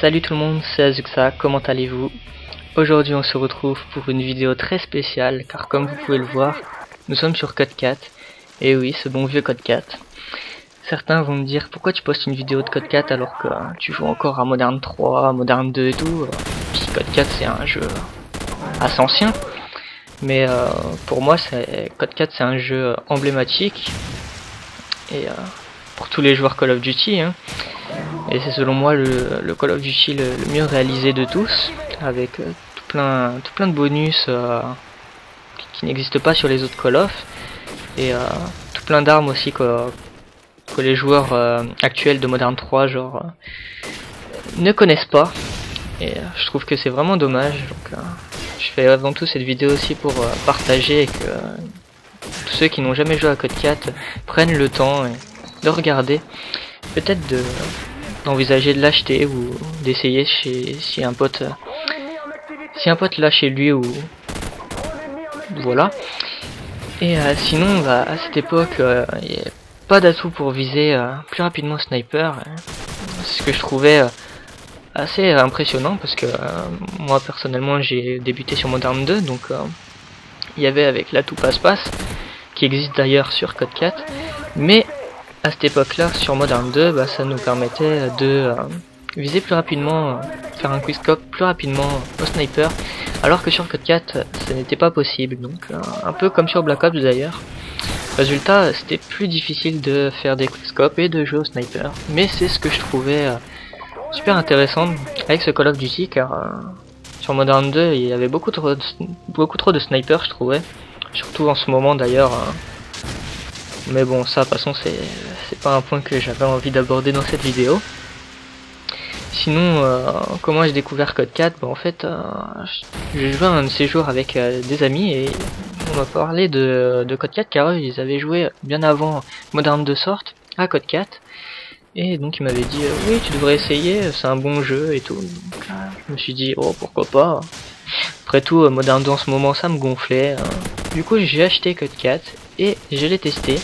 Salut tout le monde, c'est Azuxa, comment allez-vous? Aujourd'hui on se retrouve pour une vidéo très spéciale car comme vous pouvez le voir, nous sommes sur Code 4. Et oui, ce bon vieux Code 4. Certains vont me dire pourquoi tu postes une vidéo de Code 4 alors que tu joues encore à Modern 3, Modern 2 et tout. Puis Code 4 c'est un jeu assez ancien. Mais pour moi Code 4 c'est un jeu emblématique. Et pour tous les joueurs Call of Duty hein. Et c'est selon moi le Call of Duty le mieux réalisé de tous, avec tout plein de bonus qui n'existent pas sur les autres Call of, et tout plein d'armes aussi que les joueurs actuels de Modern 3 genre ne connaissent pas, et je trouve que c'est vraiment dommage. Donc je fais avant tout cette vidéo aussi pour partager et que tous ceux qui n'ont jamais joué à Code 4 prennent le temps de regarder, peut-être d'envisager de l'acheter ou d'essayer si un pote l'a chez lui, ou voilà. Et sinon à cette époque il n'y a pas d'atout pour viser plus rapidement sniper, ce que je trouvais assez impressionnant, parce que moi personnellement j'ai débuté sur Modern 2, donc il y avait avec l'atout passe-passe qui existe d'ailleurs sur Code 4, mais à cette époque-là, sur Modern 2, bah, ça nous permettait de viser plus rapidement, faire un quickscope plus rapidement au sniper, alors que sur Code 4, ça n'était pas possible. Donc un peu comme sur Black Ops d'ailleurs. Résultat, c'était plus difficile de faire des quickscopes et de jouer au sniper. Mais c'est ce que je trouvais super intéressant avec ce Call of Duty, car sur Modern 2, il y avait beaucoup trop de snipers, je trouvais. Surtout en ce moment d'ailleurs. Mais bon, ça, de toute façon, c'est pas un point que j'avais envie d'aborder dans cette vidéo. Sinon, comment j'ai découvert Code 4? Bah, en fait, j'ai joué un de ces jours avec des amis et on m'a parlé de Code 4 car eux, ils avaient joué bien avant Modern 2 sorte à Code 4. Et donc ils m'avaient dit oui, tu devrais essayer, c'est un bon jeu et tout. Donc, je me suis dit oh, pourquoi pas. Après tout, Modern 2 en ce moment ça me gonflait. Du coup j'ai acheté Code 4 et je l'ai testé.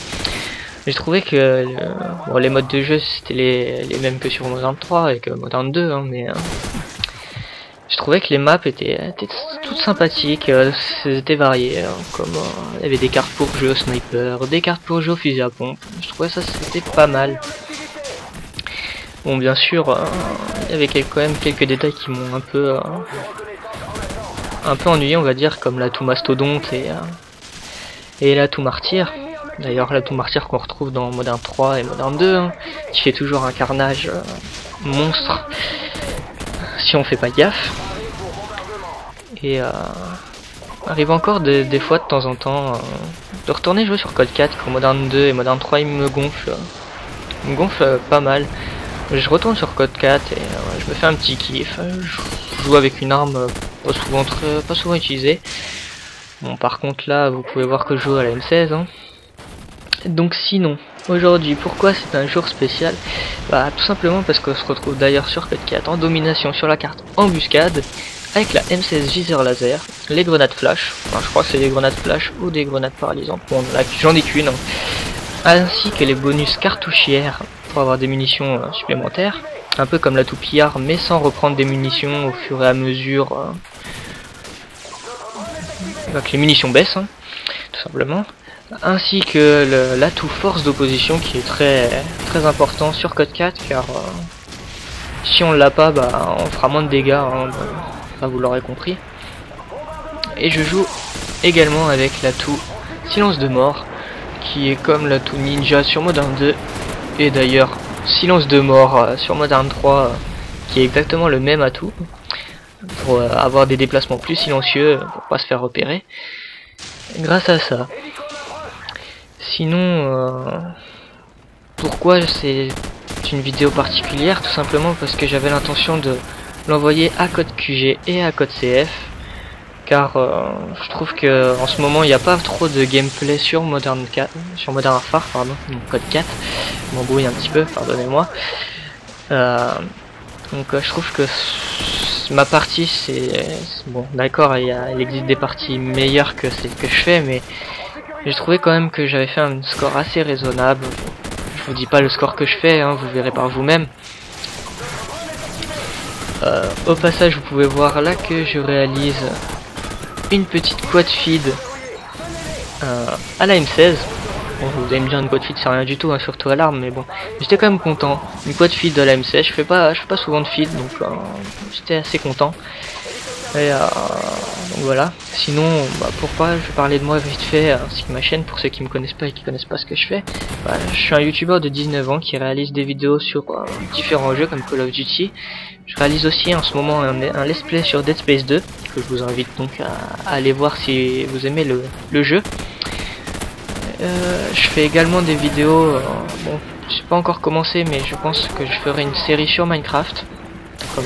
J'ai trouvé que bon, les modes de jeu c'était les mêmes que sur Modern 3 et que Modern 2 hein, mais je trouvais que les maps étaient toutes sympathiques, c'était varié, hein, comme il y avait des cartes pour jouer au sniper, des cartes pour jouer au fusil à pompe. Je trouvais ça c'était pas mal. Bon, bien sûr il y avait quand même quelques détails qui m'ont un peu ennuyé, on va dire, comme l'atout mastodonte et l'atout martyr. D'ailleurs l'atout martyr qu'on retrouve dans Modern 3 et Modern 2 hein, qui fait toujours un carnage monstre si on fait pas gaffe. Et arrive encore des fois de temps en temps de retourner jouer sur Code 4 quand Modern 2 et Modern 3 il me gonfle pas mal. Je retourne sur Code 4 et je me fais un petit kiff. Je joue avec une arme pas souvent utilisée. Bon, par contre là vous pouvez voir que je joue à la M16 hein. Donc sinon, aujourd'hui, pourquoi c'est un jour spécial? Bah tout simplement parce qu'on se retrouve d'ailleurs sur Code 4 en domination sur la carte embuscade, avec la M16 viseur laser, les grenades flash, enfin je crois que c'est des grenades flash ou des grenades paralysantes, bon là j'en ai qu'une, hein. Ainsi que les bonus cartouchières pour avoir des munitions supplémentaires, un peu comme l'atout pillard mais sans reprendre des munitions au fur et à mesure que les munitions baissent, hein, tout simplement. Ainsi que l'atout force d'opposition qui est très important sur Code 4, car si on l'a pas, bah, on fera moins de dégâts, hein, bah, vous l'aurez compris. Et je joue également avec l'atout silence de mort, qui est comme l'atout ninja sur Modern 2, et d'ailleurs silence de mort sur Modern 3, qui est exactement le même atout, pour avoir des déplacements plus silencieux, pour pas se faire repérer, grâce à ça. Sinon, pourquoi c'est une vidéo particulière? Tout simplement parce que j'avais l'intention de l'envoyer à Code QG et à Code CF, car je trouve que en ce moment il n'y a pas trop de gameplay sur Modern Warfare, pardon, Code 4. Je m'embrouille un petit peu, pardonnez-moi. Donc je trouve que ma partie c'est bon, d'accord, il existe des parties meilleures que celles que je fais, mais j'ai trouvé quand même que j'avais fait un score assez raisonnable. Je vous dis pas le score que je fais, hein, vous verrez par vous-même. Au passage, vous pouvez voir là que je réalise une petite quad feed à la M16. Bon, vous allez me dire, une quad feed c'est rien du tout, hein, surtout à l'arme, mais bon, j'étais quand même content. Une quad feed à la M16, je fais pas souvent de feed, donc j'étais assez content. Et donc voilà. Sinon, pour pas, je vais parler de moi vite fait, ainsi que ma chaîne pour ceux qui me connaissent pas et qui connaissent pas ce que je fais. Je suis un youtubeur de 19 ans qui réalise des vidéos sur différents jeux comme Call of Duty. Je réalise aussi en ce moment un let's play sur Dead Space 2 que je vous invite donc à aller voir si vous aimez le jeu. Je fais également des vidéos, bon, j'ai pas encore commencé, mais je pense que je ferai une série sur Minecraft. Comme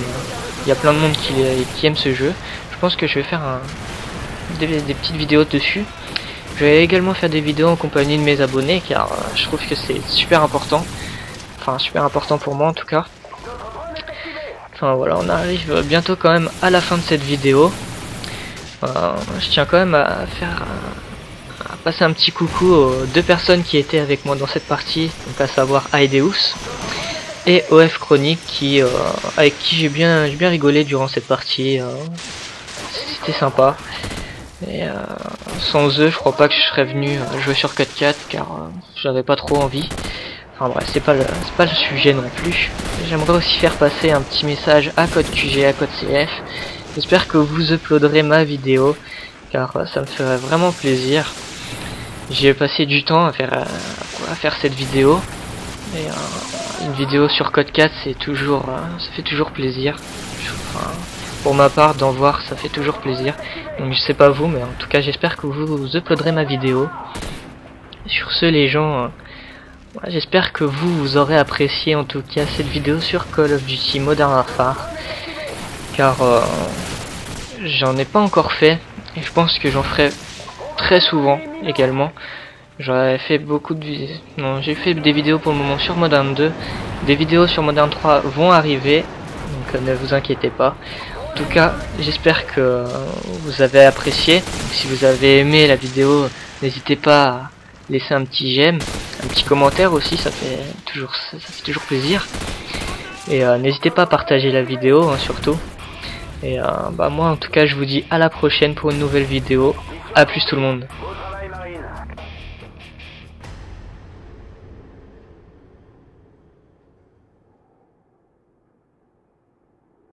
il y a plein de monde qui aime ce jeu, je pense que je vais faire des petites vidéos dessus. Je vais également faire des vidéos en compagnie de mes abonnés, car je trouve que c'est super important. Enfin, super important pour moi en tout cas. Enfin voilà, on arrive bientôt quand même à la fin de cette vidéo. Je tiens quand même à passer un petit coucou aux 2 personnes qui étaient avec moi dans cette partie, donc à savoir Aideus et OF Chronique avec qui j'ai bien rigolé durant cette partie. C'était sympa. Et sans eux, je crois pas que je serais venu jouer sur Code 4 car j'avais pas trop envie. Enfin bref, c'est pas le sujet non plus. J'aimerais aussi faire passer un petit message à Code QG, à Code CF. J'espère que vous uploaderez ma vidéo car ça me ferait vraiment plaisir. J'ai passé du temps à faire cette vidéo. Et une vidéo sur Code 4, c'est toujours, ça fait toujours plaisir. Enfin, pour ma part, d'en voir, ça fait toujours plaisir. Donc je sais pas vous, mais en tout cas, j'espère que vous uploaderez ma vidéo. Sur ce, les gens, j'espère que vous aurez apprécié en tout cas cette vidéo sur Call of Duty Modern Warfare. Car j'en ai pas encore fait, et je pense que j'en ferai très souvent également. J'aurais fait beaucoup de vidéos. Non, j'ai fait des vidéos pour le moment sur Modern 2. Des vidéos sur Modern 3 vont arriver, donc ne vous inquiétez pas. En tout cas, j'espère que vous avez apprécié. Donc, si vous avez aimé la vidéo, n'hésitez pas à laisser un petit j'aime, un petit commentaire aussi, ça fait toujours plaisir. Et n'hésitez pas à partager la vidéo, hein, surtout. Et moi en tout cas, je vous dis à la prochaine pour une nouvelle vidéo. A plus tout le monde.